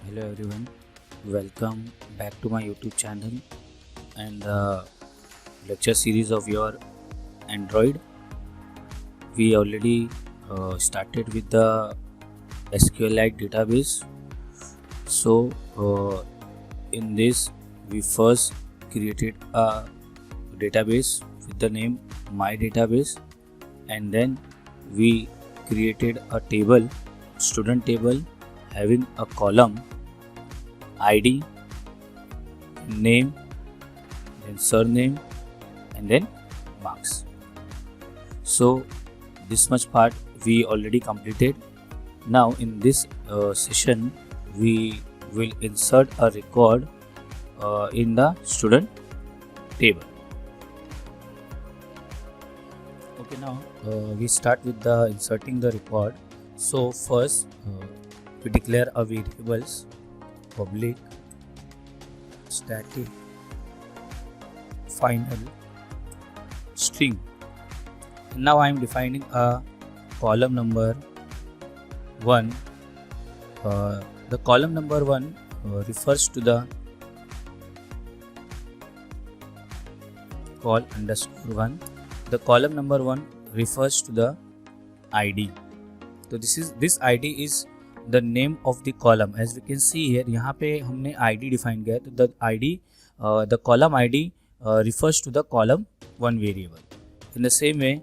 Hello everyone, welcome back to my YouTube channel and the lecture series of your Android. We already started with the SQLite database. So in this we first created a database with the name My Database, and then we created a table, student table, having a column ID, name, then surname, and then marks. So this much part we already completed. Now in this session we will insert a record in the student table. Okay, now we start with the inserting the record. So first we declare a variables public, static, final, string. Now I am defining a column number 1. The column number 1 refers to the call underscore 1. The column number 1 refers to the ID. So this ID is the name of the column. As we can see here, यहाँ पे हमने ID define किया है. तो the column ID refers to the column 1 variable. In the same way,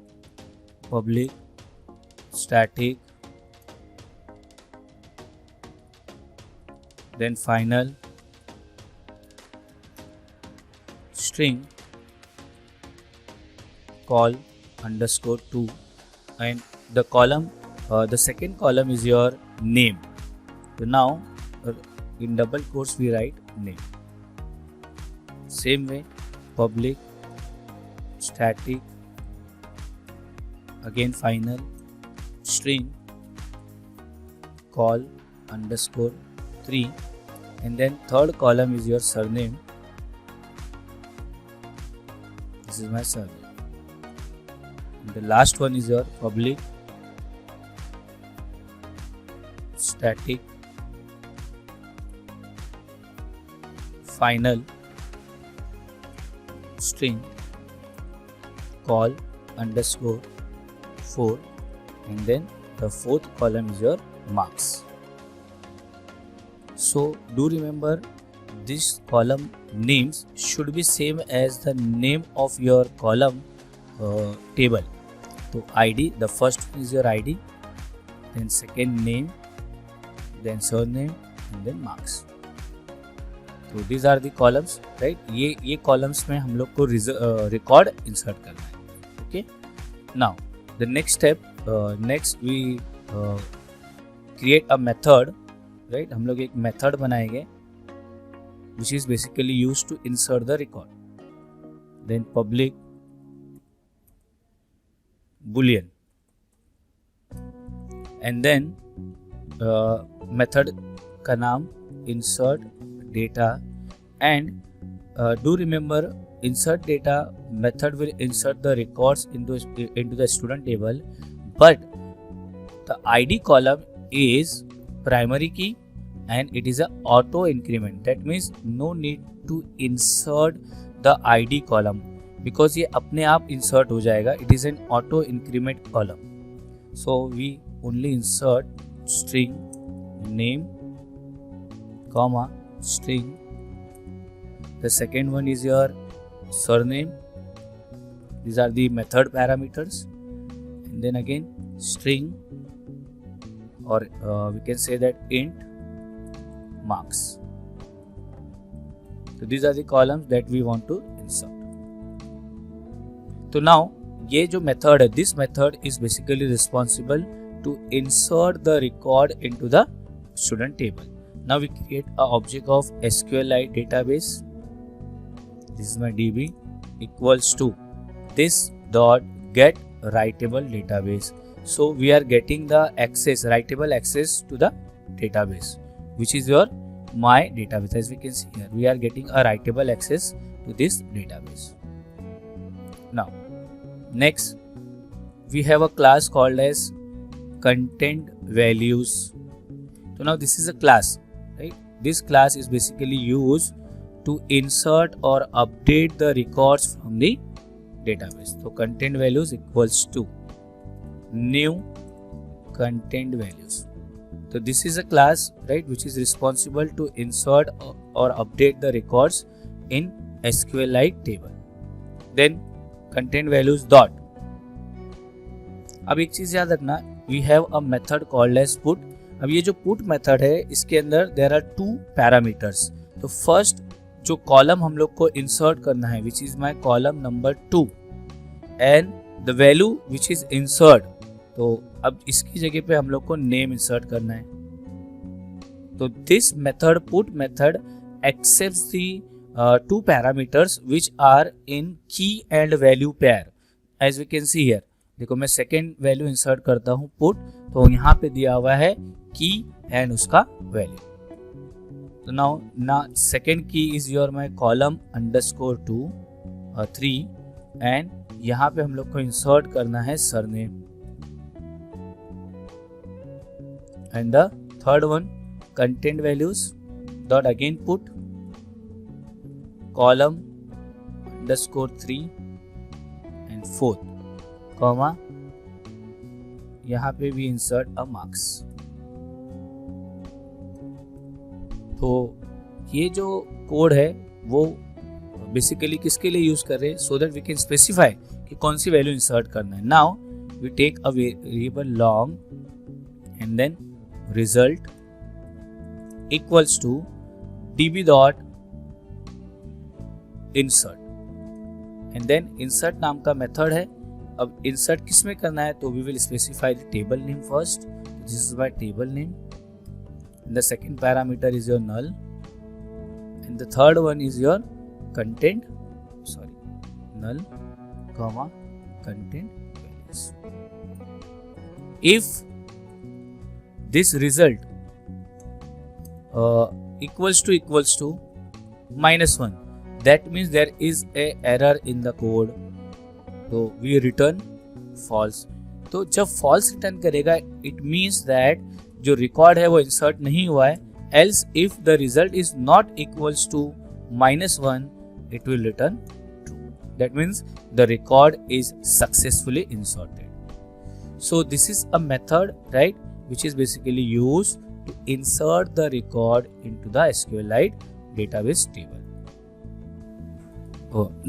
public, static, then final, string, call underscore 2, and the column the second column is your name. So now in double quotes we write name. Same way, public, static, again final, string, call underscore 3, and then third column is your surname. This is my surname. And the last one is your public, static, final, string, call underscore 4, and then the fourth column is your marks. So do remember, this column names should be same as the name of your column table. So ID, the first one is your ID, then second name, then surname, and then marks. So these are the columns, right? ये columns में हम लोग को record insert करना है. Okay. Now the next step, next we create a method, right? हम लोग एक method बनाएंगे which is basically used to insert the record. Then public boolean, and then method का नाम insert data, and do remember, insert data method will insert the records into the student table, but the ID column is primary key and it is a auto increment. That means no need to insert the ID column because ये अपने आप insert हो जाएगा. It is an auto increment column. So we only insert string name, comma, string. The second one is your surname. These are the method parameters, and then again string, or we can say that int marks. So these are the columns that we want to insert. So now ये जो method है, this method is basically responsible to insert the record into the student table. Now we create an object of SQLite database. This is my DB equals to this dot get writable database. So we are getting the access, writable access to the database, which is your my database. As we can see here, we are getting a writable access to this database. Now next we have a class called as content values. So now this is a class, right? this class is basically used to insert or update the records from the database. So content values equals to new content values. So this is a class, right, which is responsible to insert or update the records in SQLite table. Then content values dot. अब एक चीज याद रखना, we have a method called as put. अब ये जो put method है, इसके अंदर there are two parameters. तो first जो कॉलम हम लोग को इंसर्ट करना है, which is my column number 2, and the value which is insert. तो अब इसकी जगह पे हम लोग को नेम इंसर्ट करना है. तो this method put method accepts the two parameters which are in key and value pair. As we can see here, देखो मैं सेकेंड वैल्यू इंसर्ट करता हूँ पुट, तो यहाँ पे दिया हुआ है की एंड उसका वैल्यू. तो नाउ सेकेंड की is your my column underscore 2 3 and यहाँ पे हम लोग को इंसर्ट करना है surname. And the third one content values dot again put column underscore 3 and fourth comma यहाँ पे भी इंसर्ट अ मार्क्स. तो ये जो कोड है वो बेसिकली किसके लिए यूज कर रहे हैं, so that we can specify कि कौन सी वैल्यू इंसर्ट करना है. Now we take a variable long and then result equals to db dot insert and then insert नाम का मेथड है. अब इंसर्ट किस में करना है, तो we will specify the table name first. This is my table name. The second parameter is your null and the third one is your content, null comma content values. If this result equals to -1, that means there is a error in the code, so we return false. तो जब false return करेगा, it means that जो record है वो insert नहीं हुआ है. Else if the result is not equals to -1, it will return true. That means the record is successfully inserted. So this is a method, right, which is basically used to insert the record into the SQLite database table.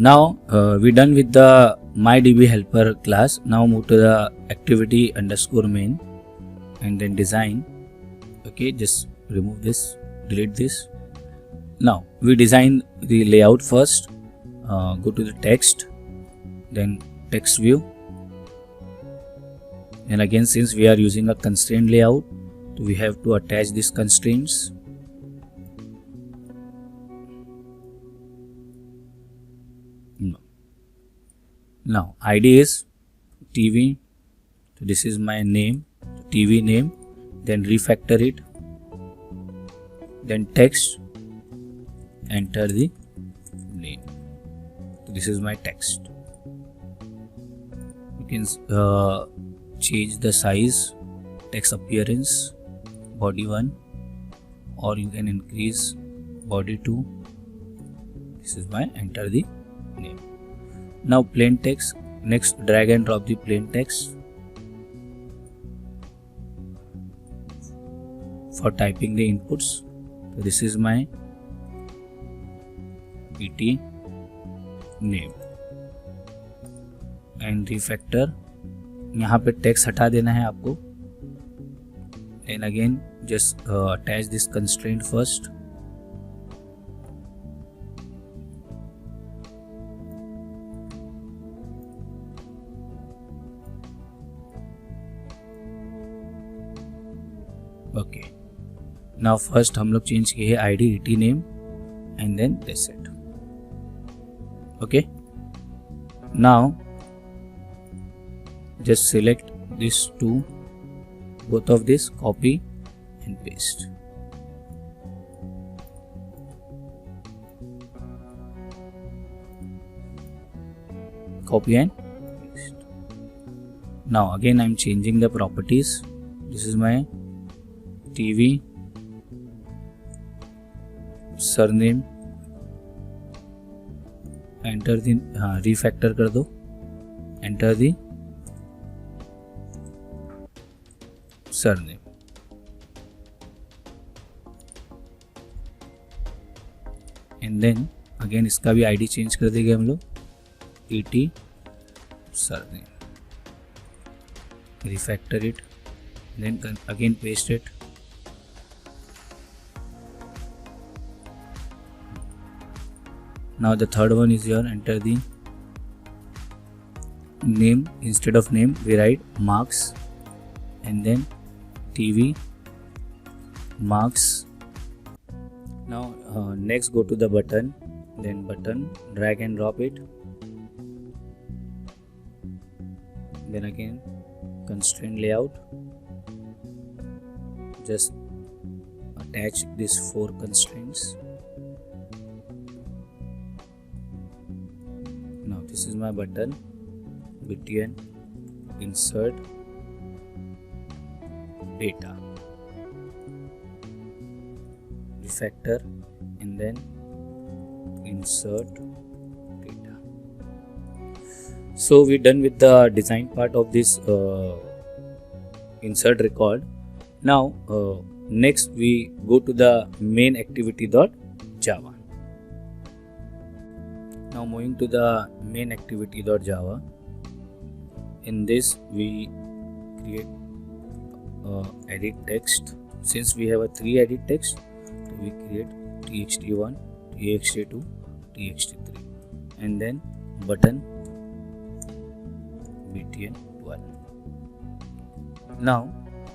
Now we done with the MyDB helper class. Now move to the activity underscore main and then design. Okay, just remove this, delete this. Now we design the layout first. Go to the text, then text view, and again since we are using a constraint layout, so we have to attach these constraints. Now ID is TV, so this is my name, TV name, then refactor it, then text, enter the name. So this is my text. You can change the size, text appearance, body 1, or you can increase body 2. This is my enter the name. Now plain text, next drag and drop the plain text for typing the inputs. So this is my PT name and refactor. यहाँ पे text हटा देना है आपको. And again just attach this constraint first. Okay. Now first हम लोग change किए है ID ET name and then that's it. Okay. Now just select these two, both of this, copy and paste. Copy and paste. Now again I am changing the properties. This is my TV surname, enter the, हाँ refactor कर दो, enter the surname, and then again इसका भी ID change कर देंगे हम लोग, ET surname, refactor it, then again paste it. Now the third one is your enter the name. Instead of name we write marks, and then TV marks. Now next go to the button, then button, drag and drop it, then again constraint layout, just attach these 4 constraints. Now this is my button, btn insert data, refactor, and then insert data. So we're done with the design part of this insert record. Now next we go to the main activity.java. Now moving to the main activity.java. In this we create edit text. Since we have a 3 edit text, so we create txt1, txt2, txt3, and then button btn1. Now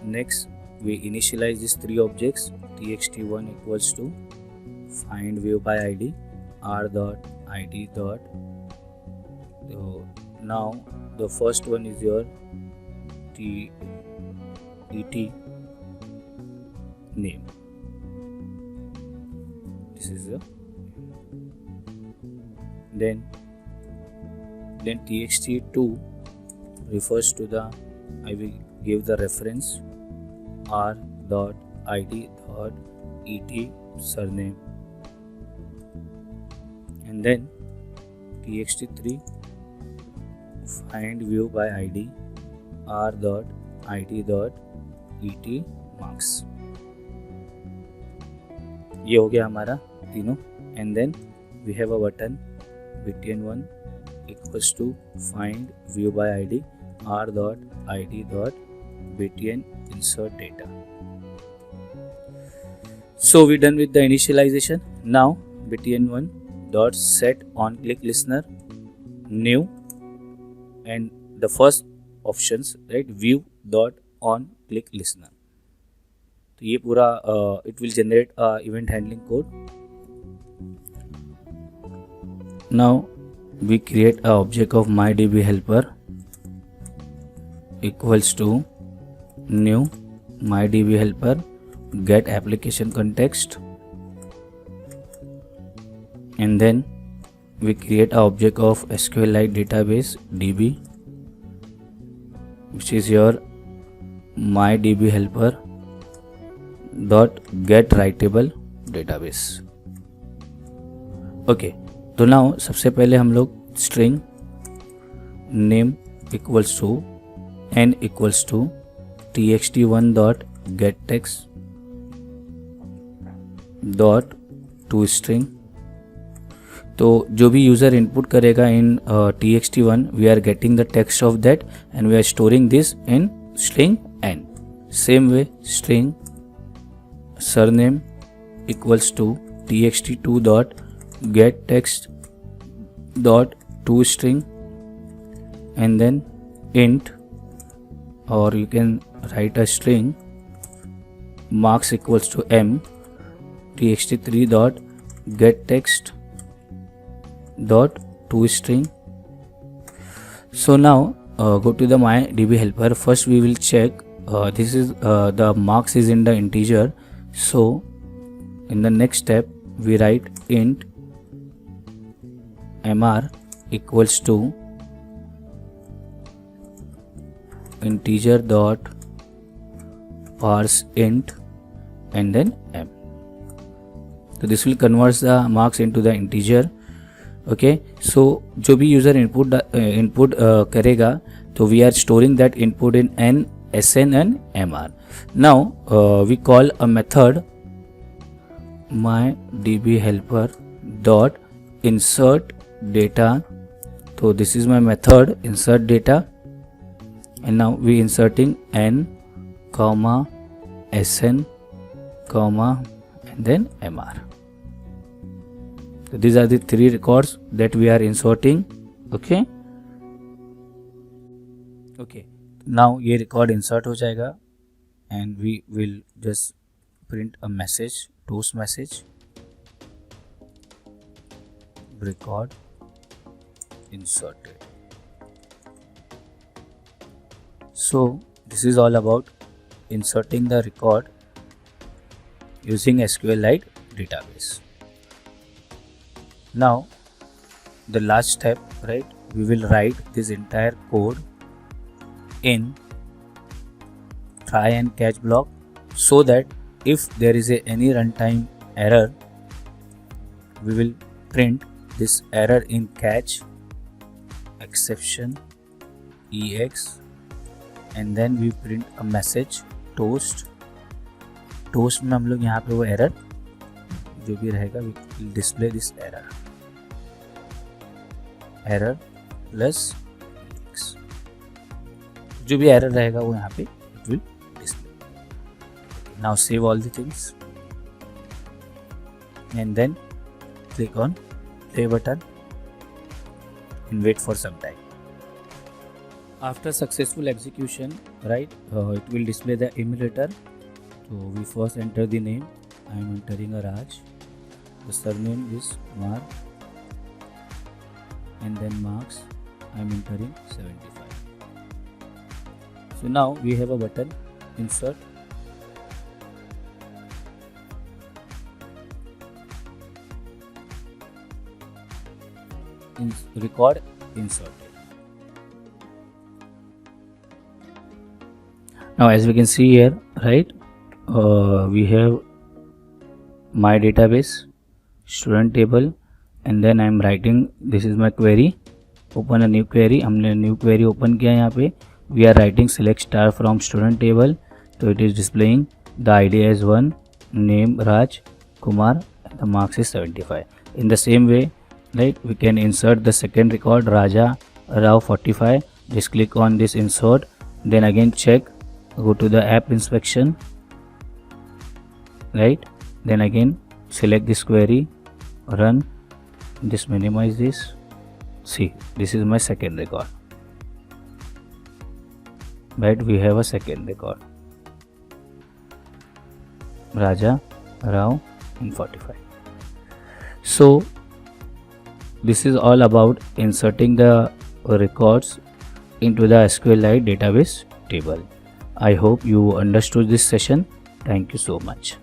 next we initialize these 3 objects. txt1 equals to find view by id, r.id. So now the first one is your et name. This is the then txt2 refers to the, I will give the reference r.id.et surname, and then txt3 find view by id, r.id.et marks. ये हो गया हमारा तीनों, and then we have a button btn1 equals to find view by id, r.id.btn insert data. So we done with the initialization. Now btn1 dot set on click listener new, and the first options, right, view dot on click listener. तो ये पूरा it will generate a event handling code. Now we create a object of mydb helper equals to new mydb helper get application context, and then we create a object of SQLite database db, which is your mydb helper dot get writable database. Okay, तो now सबसे पहले हम लोग string name equals to n equals to txt1 dot get text dot to string. तो जो भी user input करेगा in txt1, we are getting the text of that and we are storing this in string n. Same way string surname equals to txt2 dot get text dot to string, and then int, or you can write a string marks equals to m txt3 dot get text dot to string. So now go to the mydb helper. First we will check this is the marks is in the integer. So in the next step we write int mr equals to integer dot parse int and then m. तो this will converts the marks into the integer. Okay, so जो भी user input करेगा तो we are storing that input in N, SN and MR. Now we call a method mydbhelper dot insert data. So this is my method insert data, and now we inserting n comma SN comma and then MR. So these are the three records that we are inserting. Okay. Now ये record insert हो जाएगा and we will just print a message, toast message, record inserted. So this is all about inserting the record using SQLite database. Now the last step, right? We will write this entire code in try and catch block so that if there is any runtime error, we will print this error in catch exception ex, and then we print a message toast में हम लोग यहाँ पे वो error जो भी रहेगा we will display this error plus ex, जो भी एरर रहेगा वो यहाँ पे it will display. Now save all the things and then click on play button and wait for some time. After successful execution, right, it will display the emulator. So we first enter the name. I am entering a Raj. The surname is Kumar, and then marks I am entering 75. So now we have a button insert. Record inserted. Now as we can see here, right, we have my database, student table, and then I am writing, this is my query, open a new query. हमने new query open किया यहाँ पे. We are writing select star from student table, so it is displaying the ID as 1, name Raj Kumar, and the marks is 75. In the same way, right, we can insert the second record Raja Rao 45. Just click on this insert, then again check, go to the app inspection, right, then again select this query, run, just minimize this. See, this is my second record, right? We have a second record Raja Rao and 45. So this is all about inserting the records into the SQLite database table. I hope you understood this session. Thank you so much.